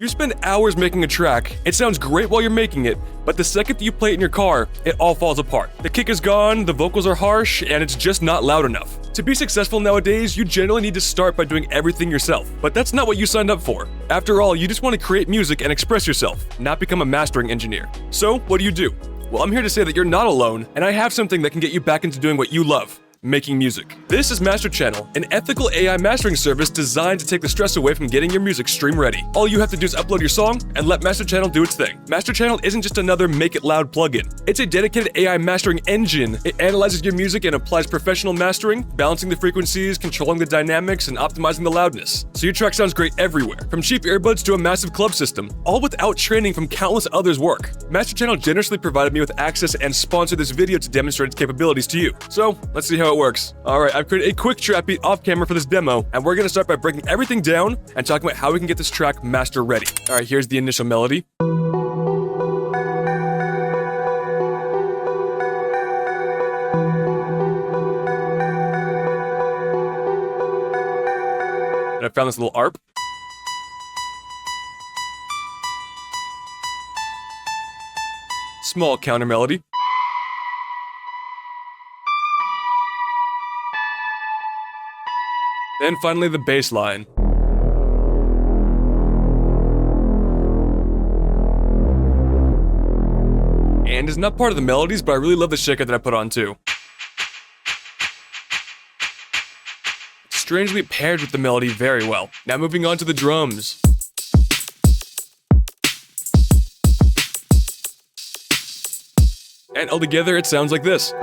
You spend hours making a track, it sounds great while you're making it, but the second that you play it in your car, it all falls apart. The kick is gone, the vocals are harsh, and it's just not loud enough. To be successful nowadays, you generally need to start by doing everything yourself, but that's not what you signed up for. After all, you just want to create music and express yourself, not become a mastering engineer. So, what do? Well, I'm here to say that you're not alone, and I have something that can get you back into doing what you love. Making music. This is Masterchannel, an ethical AI mastering service designed to take the stress away from getting your music stream ready. All you have to do is upload your song and let Masterchannel do its thing. Masterchannel isn't just another Make It Loud plugin. It's a dedicated AI mastering engine. It analyzes your music and applies professional mastering, balancing the frequencies, controlling the dynamics, and optimizing the loudness. So your track sounds great everywhere, from cheap earbuds to a massive club system, all without training from countless others' work. Masterchannel generously provided me with access and sponsored this video to demonstrate its capabilities to you. So, let's see how it works. Alright, I've created a quick trap beat off camera for this demo, and we're gonna start by breaking everything down and talking about how we can get this track master ready. Alright, here's the initial melody. And I found this little ARP. Small counter melody. Then finally the bass line. And it's not part of the melodies, but I really love the shaker that I put on too. It's strangely paired with the melody very well. Now moving on to the drums. And altogether it sounds like this.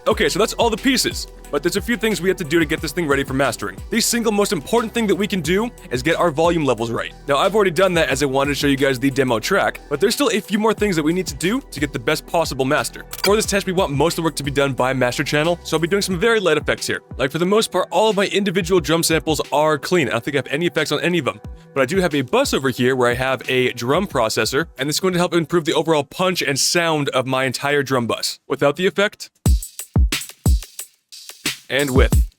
Okay, so that's all the pieces, but there's a few things we have to do to get this thing ready for mastering. The single most important thing that we can do is get our volume levels right. Now, I've already done that as I wanted to show you guys the demo track, but there's still a few more things that we need to do to get the best possible master. For this test, we want most of the work to be done by Masterchannel, so I'll be doing some very light effects here. Like, for the most part, all of my individual drum samples are clean. I don't think I have any effects on any of them, but I do have a bus over here where I have a drum processor, and this is going to help improve the overall punch and sound of my entire drum bus. Without the effect, and width.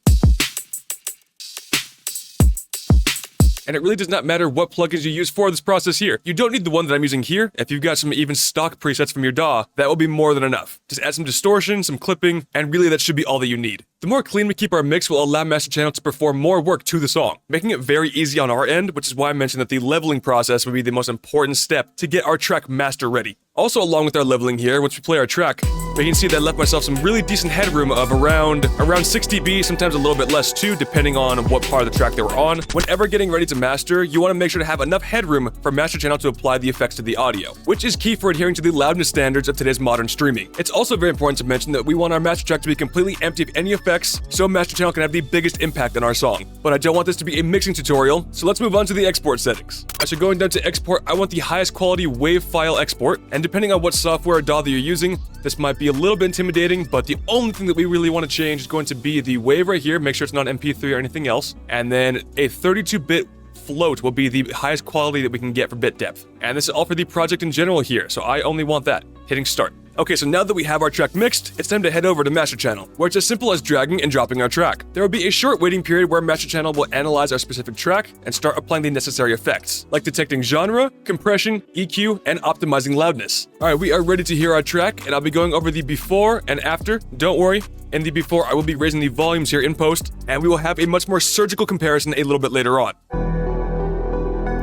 And it really does not matter what plugins you use for this process here. You don't need the one that I'm using here. If you've got some even stock presets from your DAW, that will be more than enough. Just add some distortion, some clipping, and really that should be all that you need. The more clean we keep our mix will allow Masterchannel to perform more work to the song, making it very easy on our end, which is why I mentioned that the leveling process would be the most important step to get our track master ready. Also, along with our leveling here, once we play our track, we can see that I left myself some really decent headroom of around 6 dB, sometimes a little bit less too, depending on what part of the track they were on. Whenever getting ready to master, you want to make sure to have enough headroom for Masterchannel to apply the effects to the audio, which is key for adhering to the loudness standards of today's modern streaming. It's also very important to mention that we want our master track to be completely empty of any effects, so Masterchannel can have the biggest impact on our song. But I don't want this to be a mixing tutorial, so let's move on to the export settings. So going down to export, I want the highest quality WAV file export, and depending on what software or DAW that you're using, this might be a little bit intimidating, but the only thing that we really want to change is going to be the wave right here. Make sure it's not MP3 or anything else. And then a 32-bit float will be the highest quality that we can get for bit depth. And this is all for the project in general here, so I only want that. Hitting start. Okay, so now that we have our track mixed, it's time to head over to Masterchannel, where it's as simple as dragging and dropping our track. There will be a short waiting period where Masterchannel will analyze our specific track and start applying the necessary effects, like detecting genre, compression, EQ, and optimizing loudness. Alright, we are ready to hear our track, and I'll be going over the before and after. Don't worry, in the before I will be raising the volumes here in post, and we will have a much more surgical comparison a little bit later on.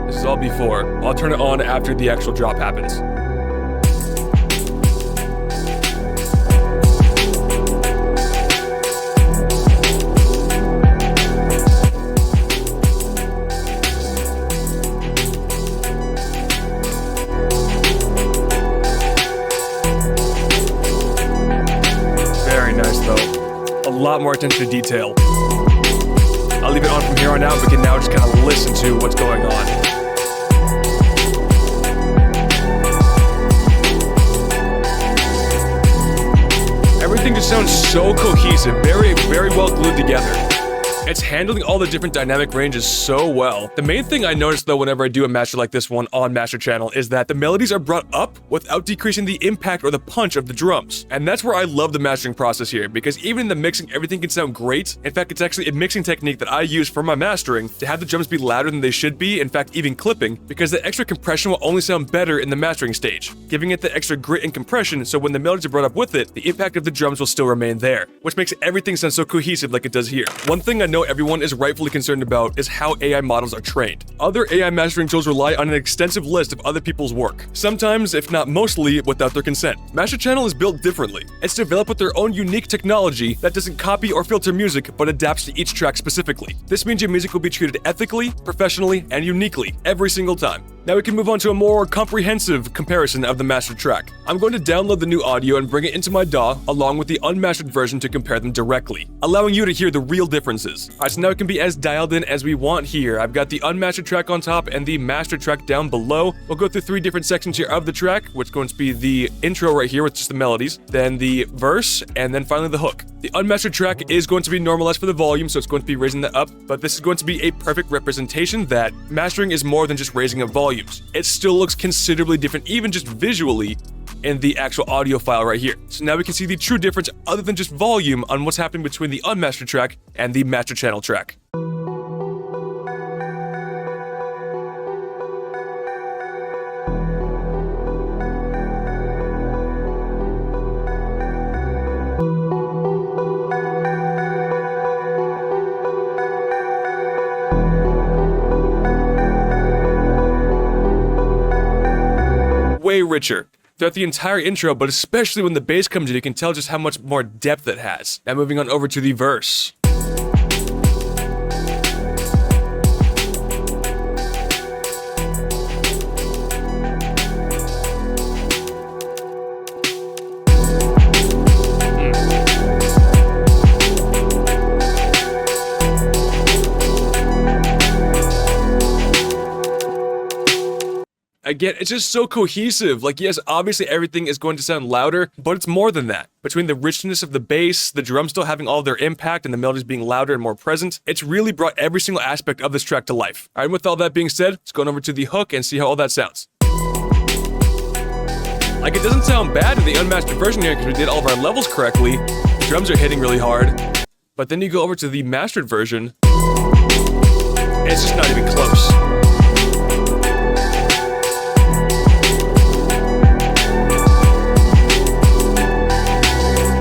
This is all before. I'll turn it on after the actual drop happens. A lot more attention to detail. I'll leave it on from here on out. We can now just kind of listen to what's going on. everything just sounds so cohesive, very, very well glued together. It's handling all the different dynamic ranges so well. The main thing I noticed though whenever I do a master like this one on Masterchannel is that the melodies are brought up without decreasing the impact or the punch of the drums. And that's where I love the mastering process here, because even in the mixing, everything can sound great. In fact, it's actually a mixing technique that I use for my mastering to have the drums be louder than they should be, in fact, even clipping, because the extra compression will only sound better in the mastering stage, giving it the extra grit and compression, so when the melodies are brought up with it, the impact of the drums will still remain there, which makes everything sound so cohesive like it does here. One thing I know everyone is rightfully concerned about is how AI models are trained. Other AI mastering tools rely on an extensive list of other people's work, sometimes, if not mostly, without their consent. Masterchannel is built differently. It's developed with their own unique technology that doesn't copy or filter music, but adapts to each track specifically. This means your music will be treated ethically, professionally, and uniquely every single time. Now we can move on to a more comprehensive comparison of the mastered track. I'm going to download the new audio and bring it into my DAW along with the unmastered version to compare them directly, allowing you to hear the real differences. Alright, so now it can be as dialed in as we want here. I've got the unmastered track on top and the mastered track down below. We'll go through 3 different sections here of the track, which is going to be the intro right here with just the melodies, then the verse, and then finally the hook. The unmastered track is going to be normalized for the volume, so it's going to be raising that up, but this is going to be a perfect representation that mastering is more than just raising of volumes. It still looks considerably different, even just visually, in the actual audio file right here. So now we can see the true difference other than just volume on what's happening between the unmastered track and the Masterchannel track. Way richer throughout the entire intro, but especially when the bass comes in, you can tell just how much more depth it has. Now moving on over to the verse. Again, it's just so cohesive. Like, yes, obviously everything is going to sound louder, but it's more than that. Between the richness of the bass, the drums still having all of their impact, and the melodies being louder and more present, it's really brought every single aspect of this track to life. All right, and with all that being said, let's go on over to the hook and see how all that sounds. Like, it doesn't sound bad in the unmastered version here because we did all of our levels correctly. The drums are hitting really hard. But then you go over to the mastered version, and it's just not even close.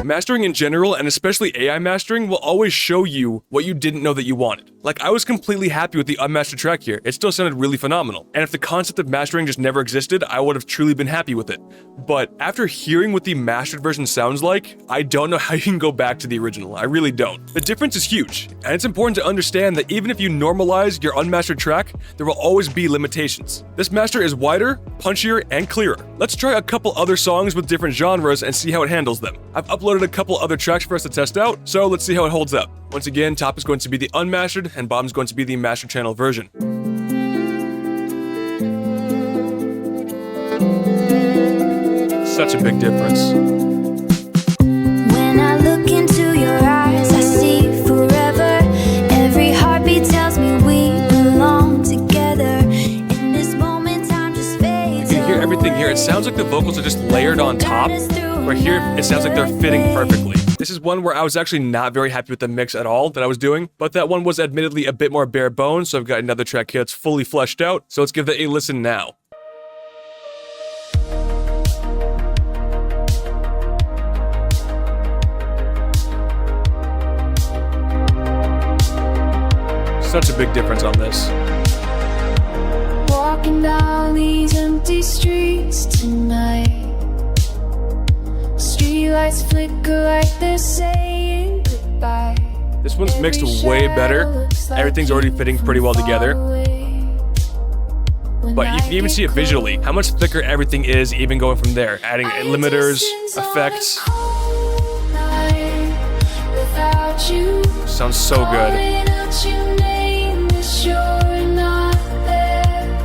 Mastering in general, and especially AI mastering, will always show you what you didn't know that you wanted. Like, I was completely happy with the unmastered track here. It still sounded really phenomenal. And if the concept of mastering just never existed, I would have truly been happy with it. But after hearing what the mastered version sounds like, I don't know how you can go back to the original. I really don't. The difference is huge, and it's important to understand that even if you normalize your unmastered track, there will always be limitations. This master is wider, punchier, and clearer. Let's try a couple other songs with different genres and see how it handles them. I've uploaded a couple other tracks for us to test out, so let's see how it holds up. Once again, top is going to be the unmastered, and bottom is going to be the Masterchannel version. Such a big difference. When I look into your eyes, I see forever. Every heartbeat tells me we belong together. In this moment, time just fades. You can hear everything here. It sounds like the vocals are just layered on top. Where here, it sounds like they're fitting perfectly. This is one where I was actually not very happy with the mix at all that I was doing, but that one was admittedly a bit more bare bones, so I've got another track here that's fully fleshed out, so let's give that a listen now. Such a big difference on this. Walking down these empty streets tonight. Streetlights flicker like they're saying goodbye. This one's mixed way better. Everything's already fitting pretty well together. But you can even see it visually, how much thicker everything is, even going from there. Adding limiters, effects. Sounds so good.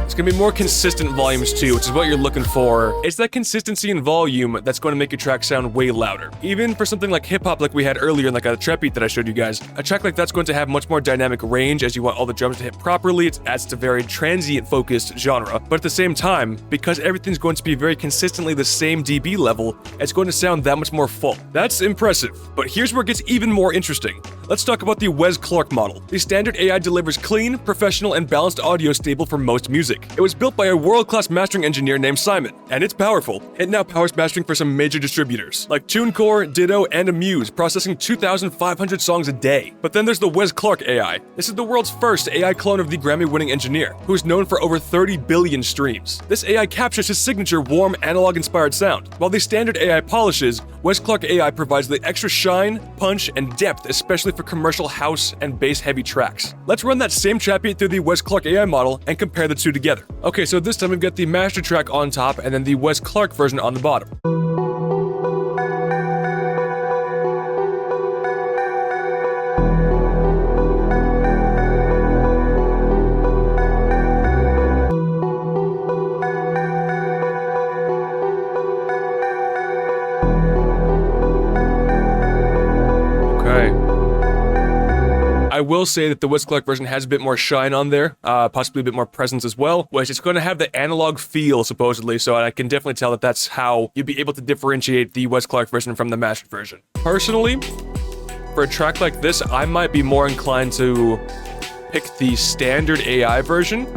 It's gonna be more consistent volumes too, which is what you're looking for. It's that consistency in volume that's going to make your track sound way louder. Even for something like hip-hop like we had earlier in like a trap beat that I showed you guys, a track like that's going to have much more dynamic range as you want all the drums to hit properly. It adds to very transient focused genre, but at the same time, because everything's going to be very consistently the same dB level, it's going to sound that much more full. That's impressive, but here's where it gets even more interesting. Let's talk about the Wez Clarke model. The standard AI delivers clean, professional, and balanced audio stable for most music. It was built by a world-class mastering engineer named Simon, and it's powerful. It now powers mastering for some major distributors, like TuneCore, Ditto, and Amuse, processing 2,500 songs a day. But then there's the Wez Clarke AI. This is the world's first AI clone of the Grammy-winning engineer, who is known for over 30 billion streams. This AI captures his signature warm, analog-inspired sound. While the standard AI polishes, Wez Clarke AI provides the extra shine, punch, and depth, especially for commercial house and bass-heavy tracks. Let's run that same trap beat through the Wez Clarke AI model and compare the two together. Okay, so this time we've got the master track on top and then the Wez Clarke version on the bottom. I will say that the Wez Clarke version has a bit more shine on there, possibly a bit more presence as well, which is going to have the analog feel, supposedly, so I can definitely tell that that's how you'd be able to differentiate the Wez Clarke version from the mastered version. Personally, for a track like this, I might be more inclined to pick the standard AI version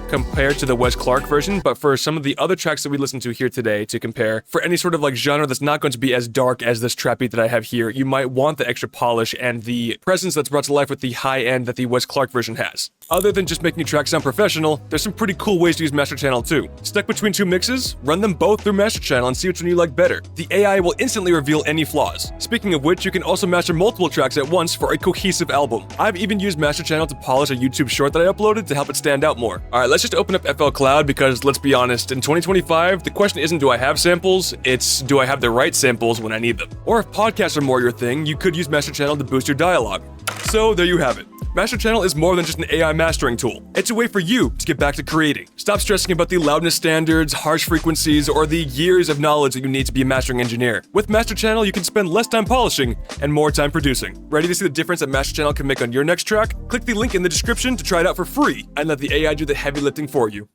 compared to the Wez Clarke version, but for some of the other tracks that we listened to here today to compare, for any sort of like genre that's not going to be as dark as this trap beat that I have here, you might want the extra polish and the presence that's brought to life with the high end that the Wez Clarke version has. Other than just making your track sound professional, there's some pretty cool ways to use Masterchannel too. Stuck between two mixes? Run them both through Masterchannel and see which one you like better. The AI will instantly reveal any flaws. Speaking of which, you can also master multiple tracks at once for a cohesive album. I've even used Masterchannel to polish a YouTube short that I uploaded to help it stand out more. Alright, let's just open up FL Cloud because let's be honest, in 2025, the question isn't do I have samples, it's do I have the right samples when I need them. Or if podcasts are more your thing, you could use Masterchannel to boost your dialogue. So there you have it. Masterchannel is more than just an AI mastering tool. It's a way for you to get back to creating. Stop stressing about the loudness standards, harsh frequencies, or the years of knowledge that you need to be a mastering engineer. With Masterchannel, you can spend less time polishing and more time producing. Ready to see the difference that Masterchannel can make on your next track? Click the link in the description to try it out for free and let the AI do the heavy lifting for you.